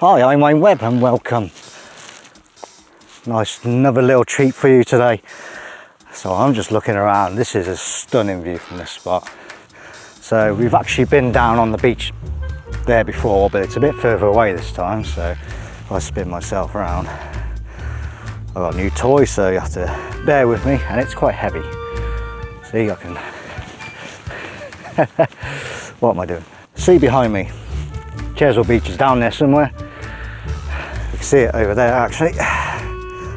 Hi, I'm Wayne Webb and welcome. Nice, another little treat for you today. So I'm just looking around. This is a stunning view from this spot. So we've actually been down on the beach there before, but it's a bit further away this time. So if I spin myself around, I've got a new toy, so you have to bear with me, and it's quite heavy. See, I can, what am I doing? See behind me, Chesil Beach is down there somewhere. You can see it over there actually,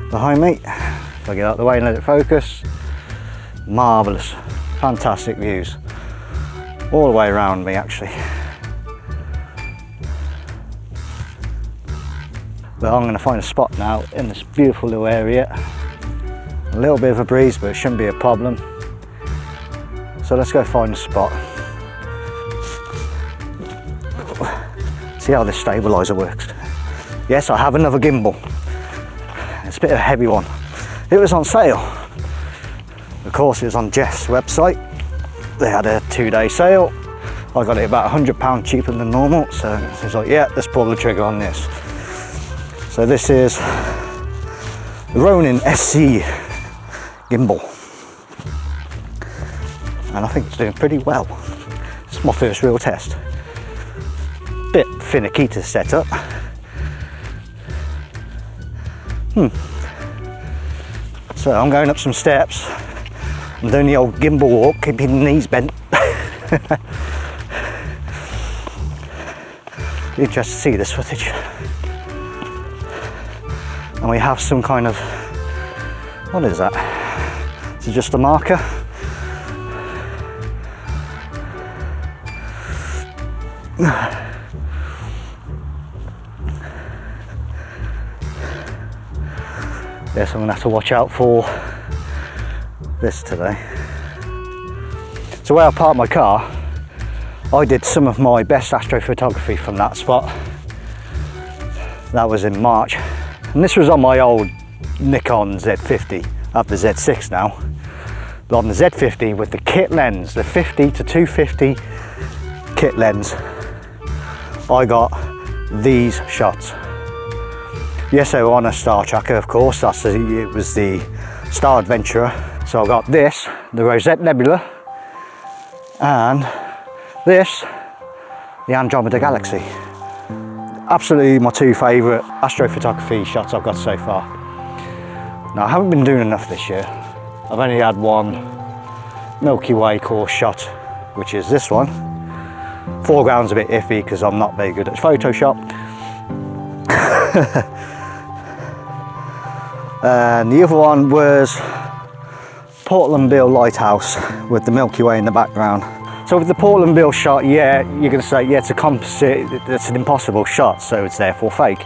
behind me. If I get out of the way and let it focus, marvellous, fantastic views all the way around me actually. But I'm going to find a spot now in this beautiful little area. A little bit of a breeze, but it shouldn't be a problem. So let's go find a spot. See how this stabilizer works. Yes, I have another gimbal. It's a bit of a heavy one. It was on sale. Of course, it was on Jeff's website. They had a 2-day sale. I got it about £100 cheaper than normal. So it's like, yeah, let's pull the trigger on this. So this is the Ronin SC gimbal. And I think it's doing pretty well. It's my first real test. Bit finicky to set up. So I'm going up some steps. I'm doing the old gimbal walk, keeping the knees bent. Be interested to see this footage. And we have some kind of, what is that? Is it just a marker? Yes, I'm gonna have to watch out for this today. So where I parked my car, I did some of my best astrophotography from that spot. That was in March. And this was on my old Nikon Z50. I have the Z6 now. But on the Z50 with the kit lens, the 50 to 250 kit lens, I got these shots. Yes, they were on a Star Tracker, of course. It was the Star Adventurer. So I got this, the Rosette Nebula, and this, the Andromeda Galaxy. Absolutely my two favourite astrophotography shots I've got so far. Now I haven't been doing enough this year. I've only had one Milky Way course shot, which is this one. Foreground's a bit iffy because I'm not very good at Photoshop. And the other one was Portland Bill Lighthouse with the Milky Way in the background. So with the Portland Bill shot, yeah, you're going to say, yeah, it's a composite, it's an impossible shot, so it's therefore fake.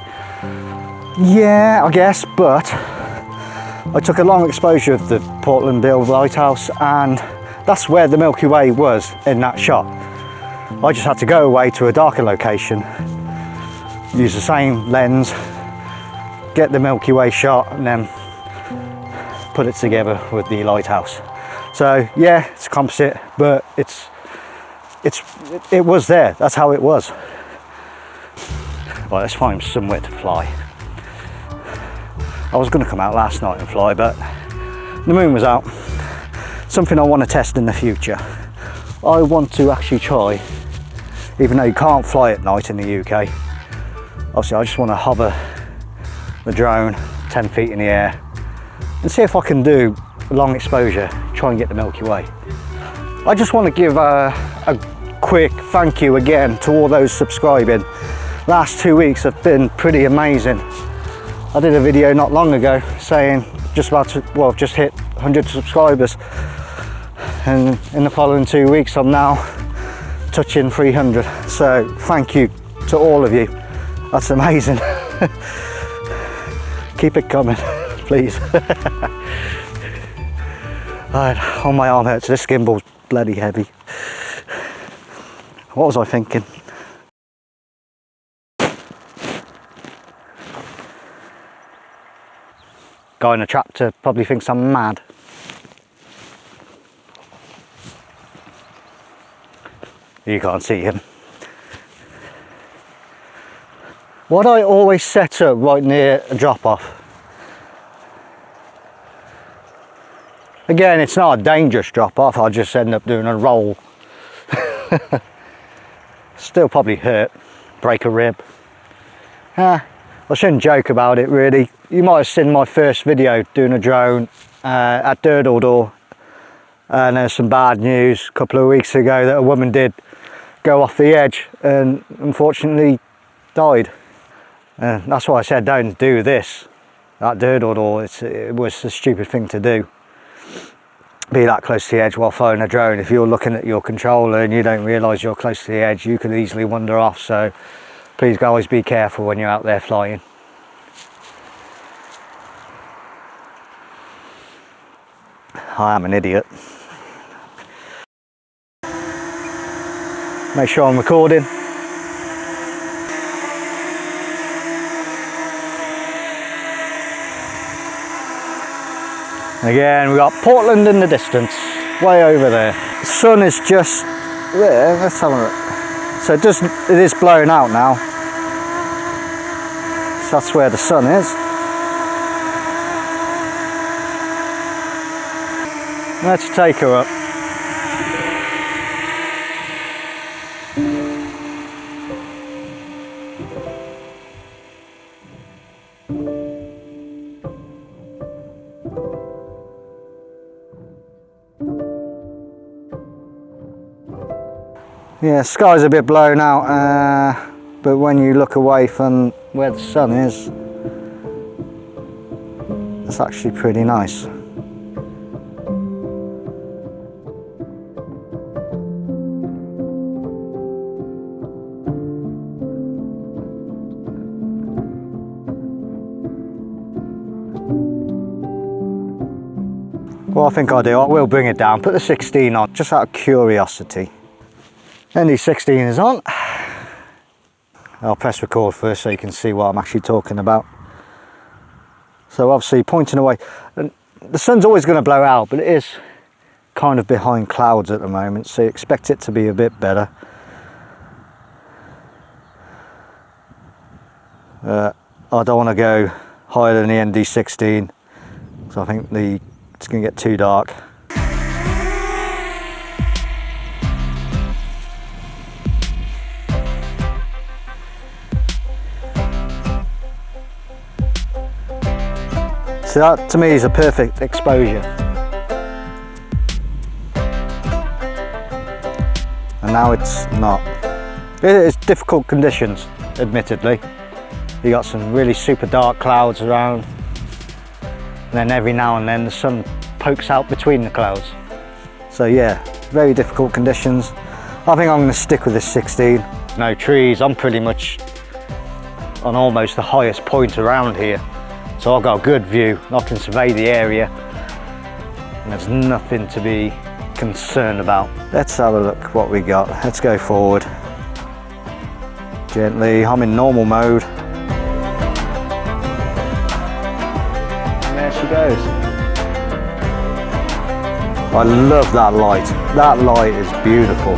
Yeah, I guess, but I took a long exposure of the Portland Bill Lighthouse, and that's where the Milky Way was in that shot. I just had to go away to a darker location, use the same lens, get the Milky Way shot, and then put it together with the lighthouse. So yeah, it's a composite, but it was there. That's how it was. Right, let's find somewhere to fly. I was going to come out last night and fly, but the moon was out. Something I want to test in the future. I want to actually try, even though you can't fly at night in the UK. Obviously, I just want to hover the drone 10 feet in the air and see if I can do long exposure, try and get the Milky Way. I just want to give a quick thank you again to all those subscribing. Last 2 weeks have been pretty amazing. I did a video not long ago saying just hit 100 subscribers, and in the following 2 weeks I'm now touching 300. So thank you to all of you. That's amazing. Keep it coming, please. Right, oh, my arm hurts. This gimbal's bloody heavy. What was I thinking? Guy in a tractor probably thinks I'm mad. You can't see him. Why do I always set up right near a drop-off? Again, it's not a dangerous drop-off, I just end up doing a roll. Still probably hurt, break a rib. I shouldn't joke about it really. You might have seen my first video doing a drone at Durdledore, and there's some bad news a couple of weeks ago that a woman did go off the edge and unfortunately died. That's why I said don't do this at Durdledore. It was a stupid thing to do. Be that close to the edge while flying a drone. If you're looking at your controller and you don't realise you're close to the edge, you could easily wander off. So please guys, be careful when you're out there flying. I am an idiot. Make sure I'm recording. Again, we've got Portland in the distance, way over there. The sun is just there. Let's have a look. So it is blowing out now. So that's where the sun is. Let's take her up. Yeah, sky's a bit blown out, but when you look away from where the sun is, it's actually pretty nice. What I think I'll do, I will bring it down, put the 16 on, just out of curiosity. ND16 is on. I'll press record first so you can see what I'm actually talking about. So obviously pointing away, the sun's always going to blow out, but it is kind of behind clouds at the moment, so you expect it to be a bit better. I don't want to go higher than the ND16, so I think it's going to get too dark. So that to me is a perfect exposure. And now it's not. It is difficult conditions, admittedly. You got some really super dark clouds around, and then every now and then the sun pokes out between the clouds. So yeah, very difficult conditions. I think I'm going to stick with this 16. No trees, I'm pretty much on almost the highest point around here. So I've got a good view, I can survey the area, and there's nothing to be concerned about. Let's have a look what we got. Let's go forward. Gently, I'm in normal mode. And there she goes. I love that light. That light is beautiful.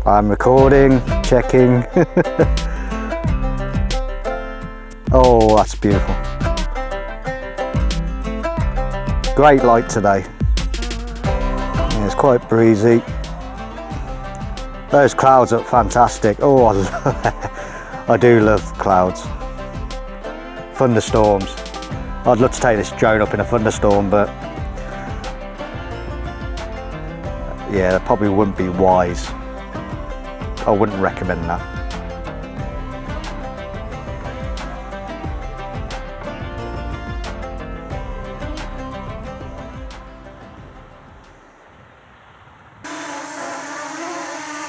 I'm recording, checking. Oh, that's beautiful. Great light today. Yeah, it's quite breezy. Those clouds look fantastic. Oh, I do love clouds. Thunderstorms. I'd love to take this drone up in a thunderstorm, but yeah, that probably wouldn't be wise. I wouldn't recommend that.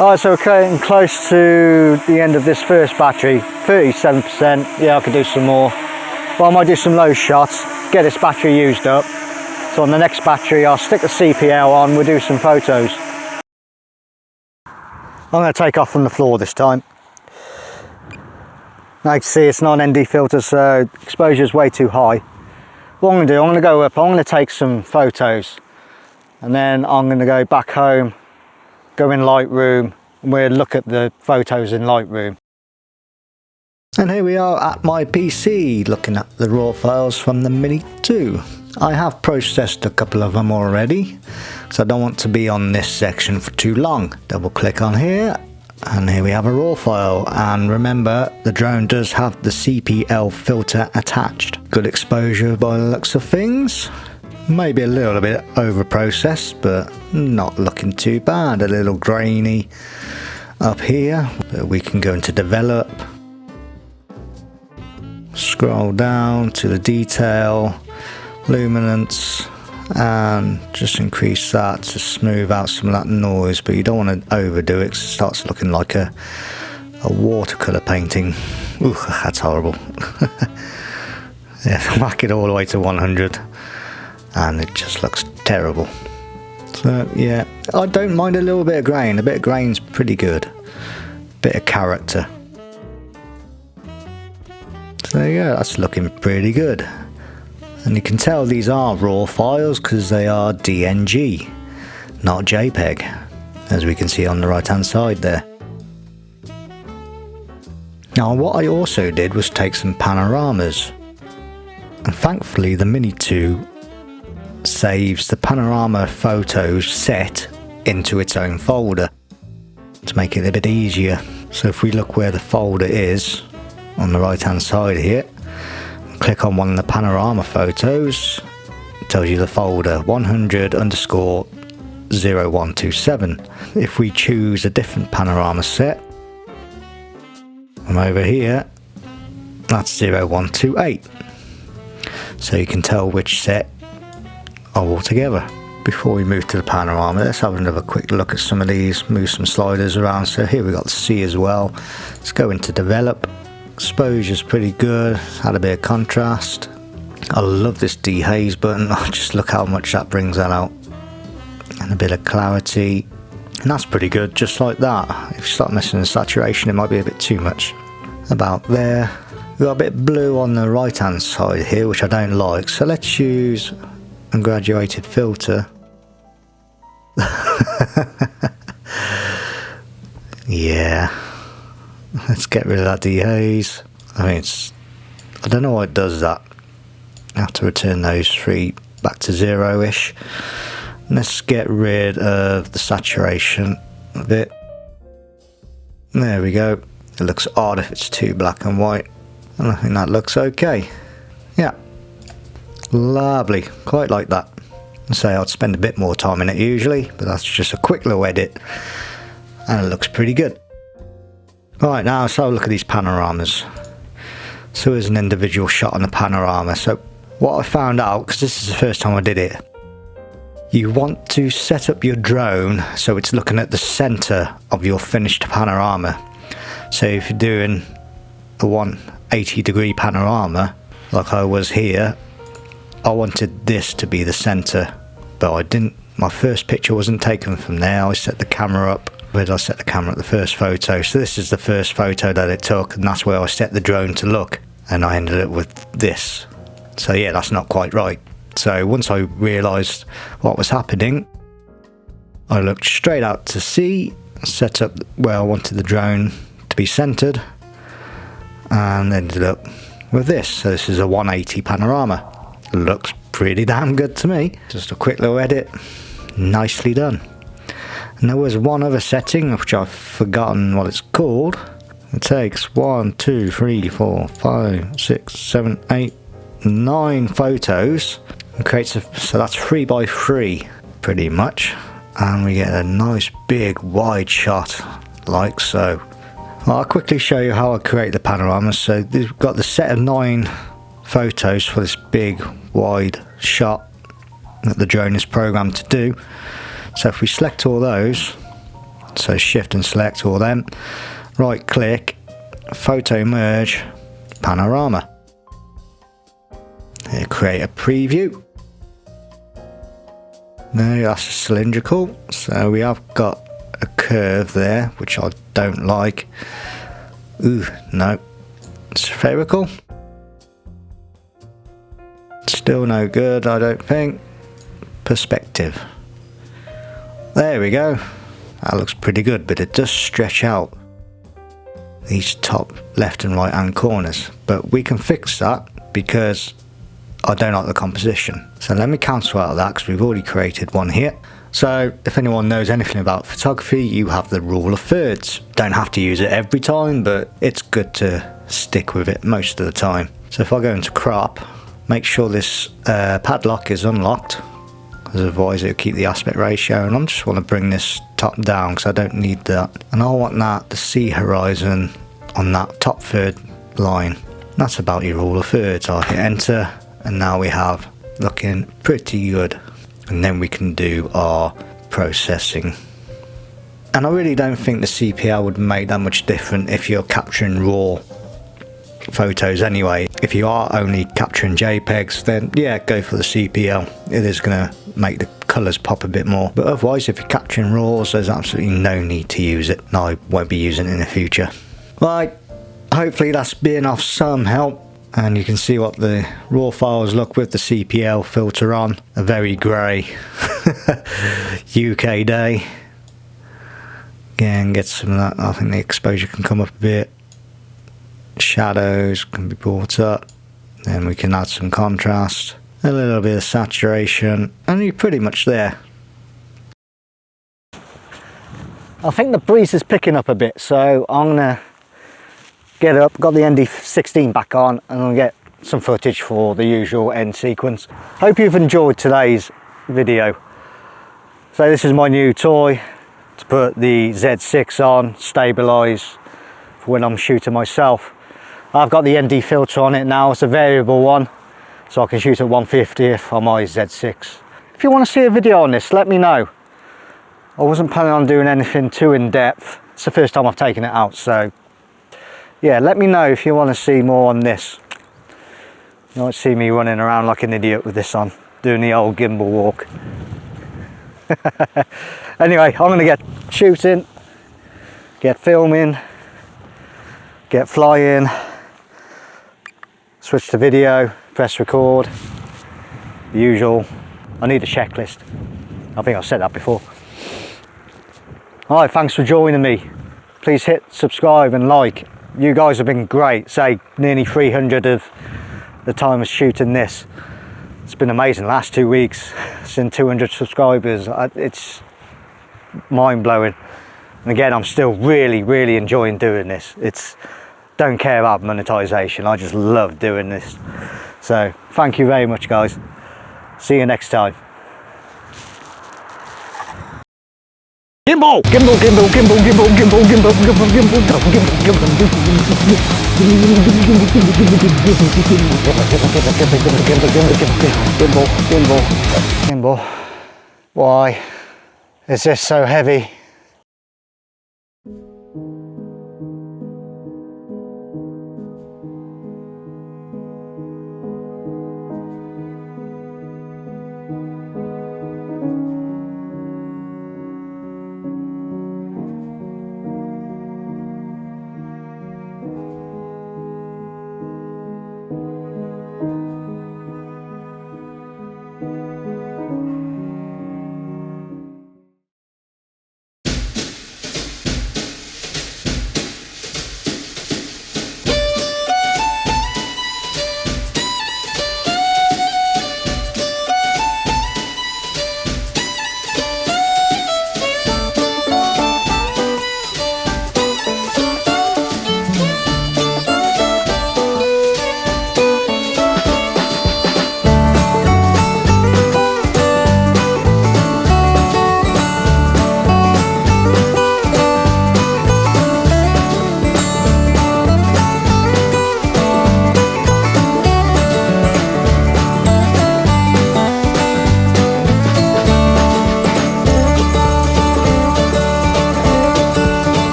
Alright, so we're getting close to the end of this first battery, 37%. Yeah, I could do some more. Well, I might do some low shots, get this battery used up. So on the next battery, I'll stick the CPL on, we'll do some photos. I'm going to take off from the floor this time. Now you can see it's not an ND filter, so exposure is way too high. what I'm going to do, I'm going to go up, I'm going to take some photos, and then I'm going to go back home, go in Lightroom, and we'll look at the photos in Lightroom. And here we are at my PC looking at the raw files from the Mini 2. I have processed a couple of them already, so I don't want to be on this section for too long. Double click on here, and here we have a raw file. And remember, the drone does have the CPL filter attached. Good exposure by the looks of things. Maybe a little bit over processed, but not looking too bad. A little grainy up here, but we can go into develop. Scroll down to the detail, luminance, and just increase that to smooth out some of that noise, but you don't want to overdo it because it starts looking like a watercolour painting. Ooh, that's horrible. Yeah, whack it all the way to 100 and it just looks terrible. So yeah, I don't mind a little bit of grain. A bit of grain's pretty good. Bit of character. So there you go, that's looking pretty good. And you can tell these are raw files because they are DNG, not JPEG, as we can see on the right hand side there. Now what I also did was take some panoramas, and thankfully the Mini 2 saves the Panorama Photos set into its own folder to make it a bit easier. So if we look where the folder is on the right hand side here, click on one of the Panorama Photos, it tells you the folder 100_0127. If we choose a different panorama set from over here, that's 0128. So you can tell which set are all together. Before we move to the panorama, let's have another quick look at some of these, move some sliders around. So here we got the sea as well. Let's go into develop. Exposure's pretty good, had a bit of contrast. I love this dehaze button. Just look how much that brings that out, and a bit of clarity, and that's pretty good. Just like that, if you start messing with saturation it might be a bit too much. About there, we've got a bit of blue on the right hand side here, which I don't like, so let's use a graduated filter. Yeah, let's get rid of that dehaze. I don't know why it does that. I have to return those three back to 0-ish. Let's get rid of the saturation a bit. There we go. It looks odd if it's too black and white, and I think that looks okay. Yeah, lovely, quite like that. I'd say I'd spend a bit more time in it usually, but that's just a quick little edit and it looks pretty good. Right, now let's have a look at these panoramas. So here's an individual shot on the panorama. So what I found out, because this is the first time I did it, you want to set up your drone so it's looking at the center of your finished panorama. So if you're doing a 180-degree panorama like I was here, I wanted this to be the center, but I didn't. My first picture wasn't taken from there. I set the camera up. Where did I set the camera at? The first photo. So this is the first photo that it took, and that's where I set the drone to look, and I ended up with this. So yeah, that's not quite right. So once I realized what was happening, I looked straight out to sea, set up where I wanted the drone to be centered, and ended up with this. So this is a 180 panorama. Looks pretty damn good to me. Just a quick little edit, nicely done. And there was one other setting which I've forgotten what it's called. It takes 1, 2, 3, 4, 5, 6, 7, 8, 9 photos and creates so that's 3 by 3 pretty much, and we get a nice big wide shot like so. Well, I'll quickly show you how I create the panorama. So we've got the set of 9 photos for this big wide shot that the drone is programmed to do. So if we select all those, so shift and select all them, right click, photo merge, panorama. Here, create a preview. There, that's cylindrical, so we have got a curve there which I don't like. Ooh, no, spherical. Still no good, I don't think. Perspective. There we go. That looks pretty good, but it does stretch out these top left and right hand corners. But we can fix that because I don't like the composition. So let me cancel out of that because we've already created one here. So if anyone knows anything about photography, you have the rule of thirds. Don't have to use it every time, but it's good to stick with it most of the time. So if I go into crop, make sure this padlock is unlocked, because otherwise it'll keep the aspect ratio, and I just want to bring this top down because I don't need that. And I want that, the sea horizon on that top third line. That's about your rule of thirds. I'll hit enter, and now we have looking pretty good. And then we can do our processing. And I really don't think the CPL would make that much different if you're capturing raw photos anyway. If you are only capturing JPEGs, then yeah, go for the CPL. It is going to make the colours pop a bit more. But otherwise, if you're capturing RAWs, there's absolutely no need to use it. And I won't be using it in the future. Right, hopefully that's been of some help. And you can see what the raw files look with the CPL filter on. A very grey UK day. Again, get some of that. I think the exposure can come up a bit. Shadows can be brought up. Then we can add some contrast. A little bit of saturation. And you're pretty much there. I think the breeze is picking up a bit, so I'm going to get up, got the ND16 back on, and I'll get some footage for the usual end sequence. Hope you've enjoyed today's video. So this is my new toy to put the Z6 on, stabilize for when I'm shooting myself. I've got the ND filter on it now. It's a variable one, so I can shoot at 1/50th on my Z6. If you want to see a video on this, let me know. I wasn't planning on doing anything too in depth. It's the first time I've taken it out, so yeah, let me know if you want to see more on this. You might see me running around like an idiot with this on, doing the old gimbal walk. Anyway, I'm going to get shooting, get filming, get flying, switch to video, press record, the usual. I need a checklist. I think I've said that before. Alright, thanks for joining me. Please hit subscribe and like. You guys have been great. Say nearly 300 of the time of shooting this. It's been amazing. Last 2 weeks, since 200 subscribers. It's mind-blowing. And again, I'm still really enjoying doing this. Don't care about monetization. I just love doing this. So thank you very much, guys. See you next time. Gimbal! Gimbal, gimbal, gimbal, gimbal, gimbal, gimbal, gimbal, gimbal, gimbal, gimbal. Why is this so heavy?